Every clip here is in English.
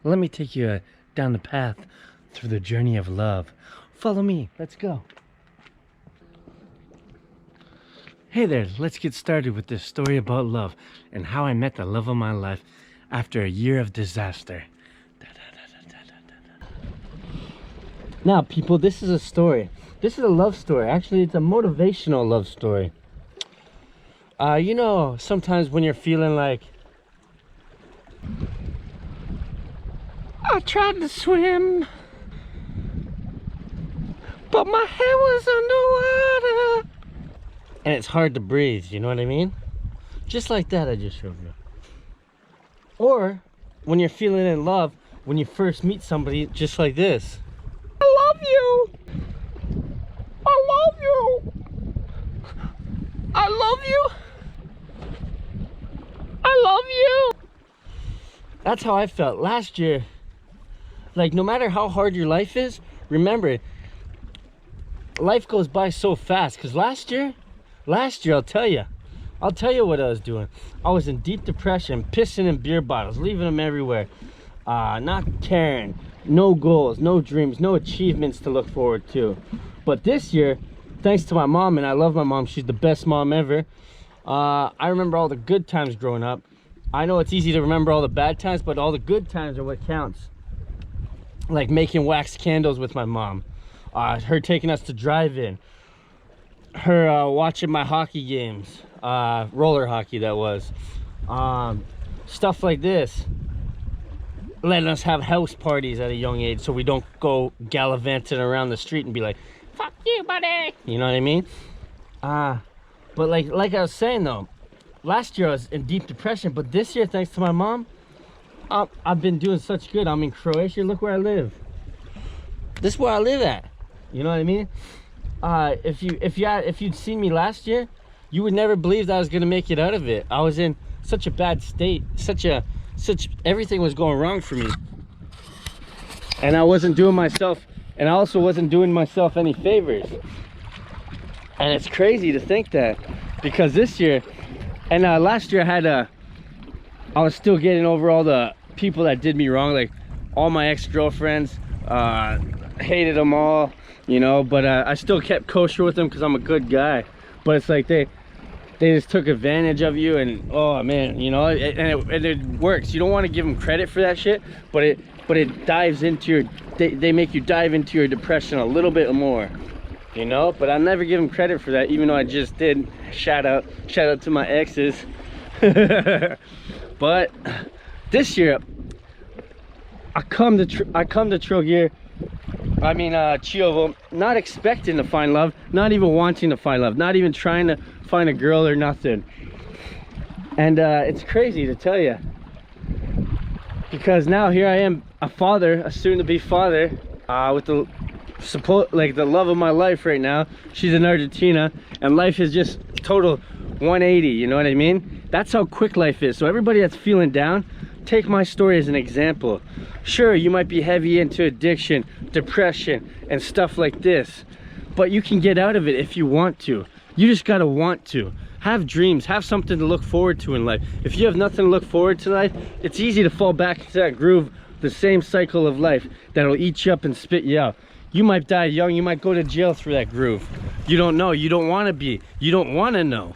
Let me take you down the path through the journey of love. Follow me, let's go. Hey there, let's get started with this story about love and how I met the love of my life after a year of disaster. Now people, this is a story. This is a love story. Actually, it's a motivational love story. You know, sometimes when you're feeling like, I tried to swim, but my head was underwater. And it's hard to breathe, you know what I mean? Just like that I just showed you. Or when you're feeling in love, when you first meet somebody, just like this. I love you. I love you. I love you. I love you. That's how I felt last year. Like, no matter how hard your life is, remember, life goes by so fast. Because last year, I'll tell you what I was doing. I was in deep depression, pissing in beer bottles, leaving them everywhere, not caring, no goals, no dreams, no achievements to look forward to. But this year, thanks to my mom, and I love my mom, she's the best mom ever. I remember all the good times growing up. I know it's easy to remember all the bad times, but all the good times are what counts. Like making wax candles with my mom, her taking us to drive-in, her watching my hockey games, roller hockey that was, stuff like this, letting us have house parties at a young age so we don't go gallivanting around the street and be like, fuck you, buddy, you know what I mean? But like I was saying though, last year I was in deep depression, but this year, thanks to my mom, I've been doing such good. I'm in Croatia. Look where I live. This is where I live at. You know what I mean? If you'd seen me last year, you would never believe that I was gonna make it out of it. I was in such a bad state. Everything was going wrong for me, and I wasn't doing myself. And I also wasn't doing myself any favors. And it's crazy to think that, because this year, and last year I was still getting over all the people that did me wrong, like all my ex-girlfriends, hated them all, you know, but I still kept kosher with them because I'm a good guy. But it's like they just took advantage of you, and oh man, you know, and it works. You don't want to give them credit for that shit, but it dives into your, they make you dive into your depression a little bit more, you know. But I'll never give them credit for that, even though I just did. Shout out to my exes. But this year I come to Trogir, Chiovo, not expecting to find love, not even wanting to find love, not even trying to find a girl or nothing. And it's crazy to tell you, because now here I am, a father, a soon-to-be father, with the support, like the love of my life right now. She's in Argentina, and life is just total 180, you know what I mean? That's how quick life is. So everybody that's feeling down, take my story as an example. Sure, you might be heavy into addiction, depression, and stuff like this, but you can get out of it if you want to. You just gotta want to. Have dreams, have something to look forward to in life. If you have nothing to look forward to in life, it's easy to fall back into that groove, the same cycle of life that'll eat you up and spit you out. You might die young, you might go to jail through that groove. You don't know, you don't wanna be, you don't wanna know.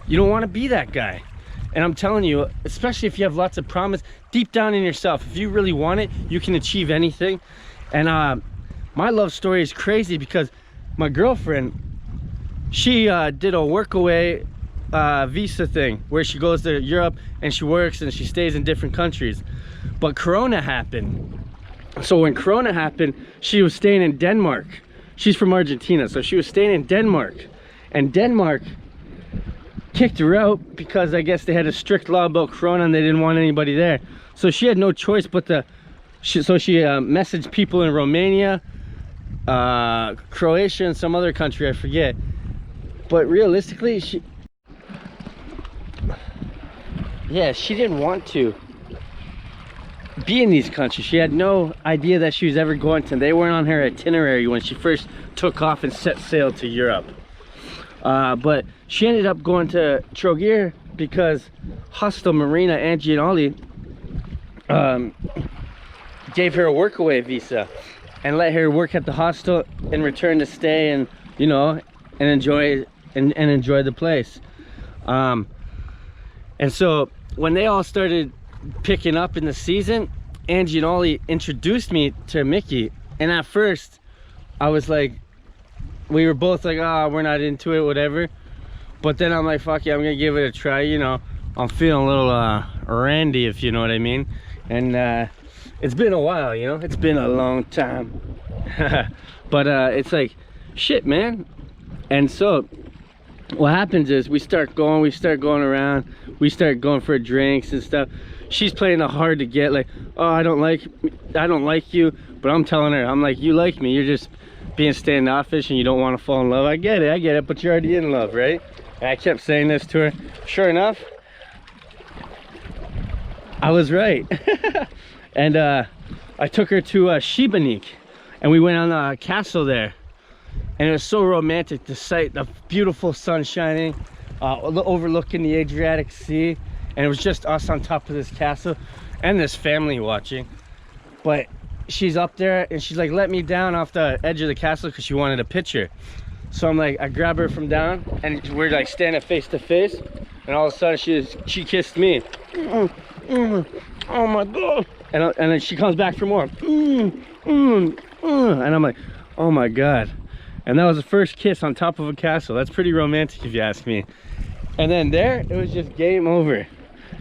You don't wanna be that guy. And I'm telling you, especially if you have lots of promise deep down in yourself, if you really want it, you can achieve anything. And my love story is crazy because my girlfriend, she did a workaway visa thing where she goes to Europe and she works and she stays in different countries. But Corona happened. So when Corona happened, she was staying in Denmark. She's from Argentina, so she was staying in Denmark. And Denmark kicked her out because I guess they had a strict law about Corona and they didn't want anybody there. So she had no choice but to, she messaged people in Romania, Croatia, and some other country, I forget. But realistically, she didn't want to be in these countries. She had no idea that she was ever going to. They weren't on her itinerary when she first took off and set sail to Europe. But she ended up going to Trogir because Hostel Marina, Angie and Ollie, gave her a workaway visa and let her work at the hostel in return to stay and, you know, and enjoy the place. And so when they all started picking up in the season, Angie and Ollie introduced me to Mickey, and at first I was like, we were both like, oh, we're not into it, whatever. But then I'm like, fuck yeah, I'm gonna give it a try. You know, I'm feeling a little randy, if you know what I mean. And it's been a while, you know, it's been a long time. But it's like, shit, man. And so what happens is we start going around, we start going for drinks and stuff. She's playing the hard to get, like, oh, I don't like you. But I'm telling her, I'm like, you like me, you're just being standoffish and you don't want to fall in love. I get it, but you're already in love, right? And I kept saying this to her. Sure enough, I was right. And I took her to Shibanik, and we went on the castle there, and it was so romantic. The sight, the beautiful sun shining, overlooking the Adriatic Sea, and it was just us on top of this castle and this family watching. But she's up there and she's like, let me down off the edge of the castle because she wanted a picture. So I'm like, I grab her from down, and we're like standing face to face, and all of a sudden she kissed me. Oh my god. And then she comes back for more. And I'm like, oh my god. And that was the first kiss on top of a castle. That's pretty romantic if you ask me. And then there, it was just game over.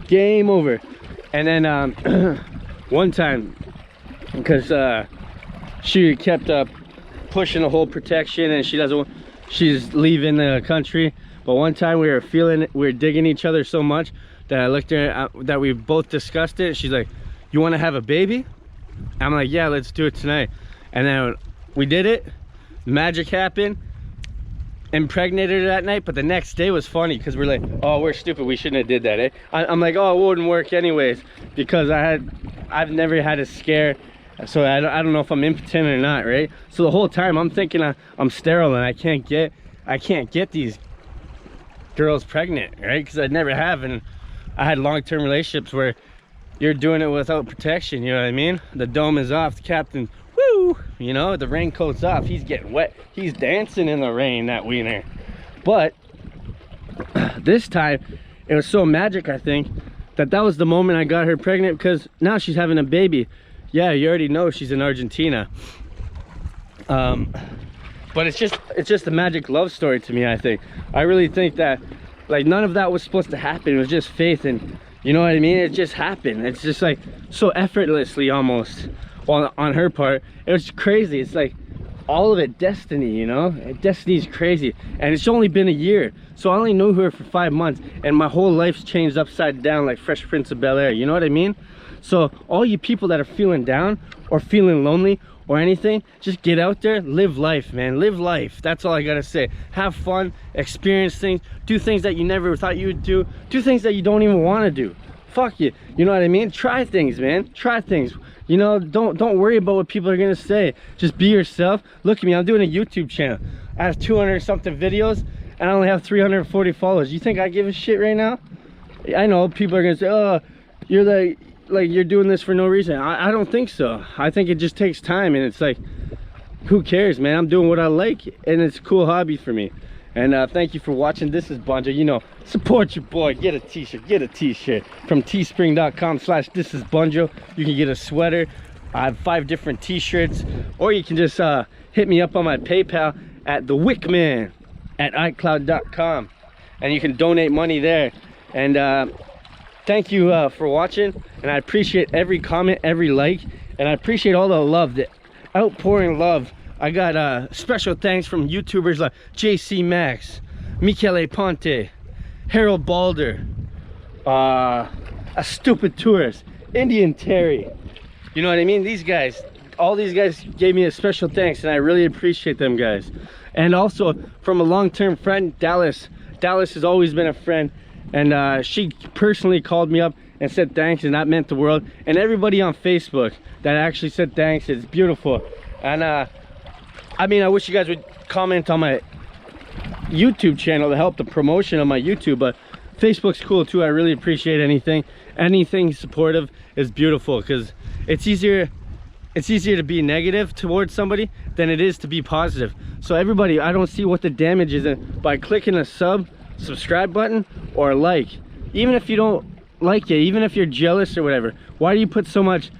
Game over. And then one time, because she kept pushing the whole protection, and she's leaving the country. But one time we were digging each other so much that I looked at her, that we both discussed it. She's like, you want to have a baby? I'm like, yeah, let's do it tonight. And then we did it. Magic happened. Impregnated her that night. But the next day was funny because we're like, oh, we're stupid, we shouldn't have did that, eh? I'm like, oh, it wouldn't work anyways, because I've never had a scare, so I don't know if I'm impotent or not, right? So the whole time I'm thinking I'm sterile and I can't get these girls pregnant, right? Because I never have. And I had long-term relationships where you're doing it without protection, you know what I mean? The dome is off, the captain, woo, you know, the raincoat's off, he's getting wet, he's dancing in the rain, that wiener. But this time it was so magic, I think, that was the moment I got her pregnant, because now she's having a baby. Yeah, you already know she's in Argentina. But it's just a magic love story to me, I think. I really think that, like, none of that was supposed to happen. It was just faith, and you know what I mean? It just happened. It's just like so effortlessly almost on her part. It was crazy. It's like all of it destiny, you know? Destiny's crazy. And it's only been a year. So I only knew her for 5 months, and my whole life's changed upside down like Fresh Prince of Bel-Air. You know what I mean? So all you people that are feeling down or feeling lonely or anything, just get out there, live life, man. Live life. That's all I gotta say. Have fun, experience things, do things that you never thought you would do things that you don't even want to do. Fuck you, you know what I mean? Try things, man. Try things. You know, don't worry about what people are gonna say. Just be yourself. Look at me, I'm doing a YouTube channel. I have 200 something videos and I only have 340 followers. You think I give a shit right now? I know people are gonna say, oh, you're like you're doing this for no reason. I don't think so. I think it just takes time, and it's like, who cares, man? I'm doing what I like, and it's a cool hobby for me. And thank you for watching. This is Bunjo. You know, support your boy. Get a t-shirt from teespring.com/thisisbunjo. You can get a sweater. I have 5 different t-shirts, or you can just hit me up on my PayPal at thewickman@icloud.com, and you can donate money there. And thank you for watching, and I appreciate every comment, every like, and I appreciate all the love, the outpouring love. I got special thanks from YouTubers like JC Max, Michele Ponte, Harold Balder, A Stupid Tourist, Indian Terry. You know what I mean? These guys, all these guys gave me a special thanks, and I really appreciate them, guys. And also from a long-term friend, Dallas. Dallas has always been a friend. And she personally called me up and said thanks, and that meant the world. And everybody on Facebook that actually said thanks, it's beautiful. And I mean, I wish you guys would comment on my YouTube channel to help the promotion of my YouTube, but Facebook's cool too. I really appreciate anything supportive is beautiful, because it's easier it's easier to be negative towards somebody than it is to be positive. So everybody, I don't see what the damage is by clicking a subscribe button or a like. Even if you don't like it, even if you're jealous or whatever, why do you put so much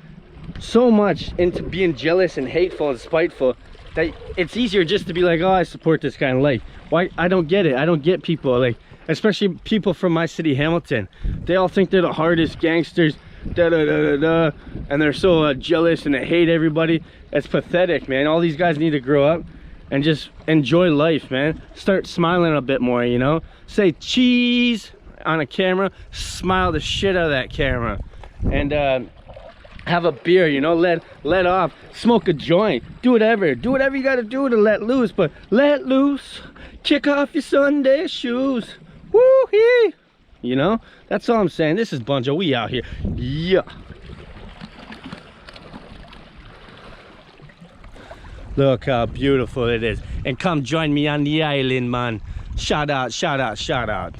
into being jealous and hateful and spiteful that it's easier just to be like, oh, I support this guy and like? Why? I don't get it. I don't get people, like, especially people from my city, Hamilton. They all think they're the hardest gangsters, and they're so jealous and they hate everybody. It's pathetic, man. All these guys need to grow up and just enjoy life, man. Start smiling a bit more, you know? Say cheese on a camera, smile the shit out of that camera, and have a beer, you know, let off, smoke a joint, do whatever you gotta do to let loose. But let loose, kick off your Sunday shoes, woo-hee, you know? That's all I'm saying. This is Bunjo, we out here, yeah. Look how beautiful it is, and come join me on the island, man. Shout out, shout out, shout out.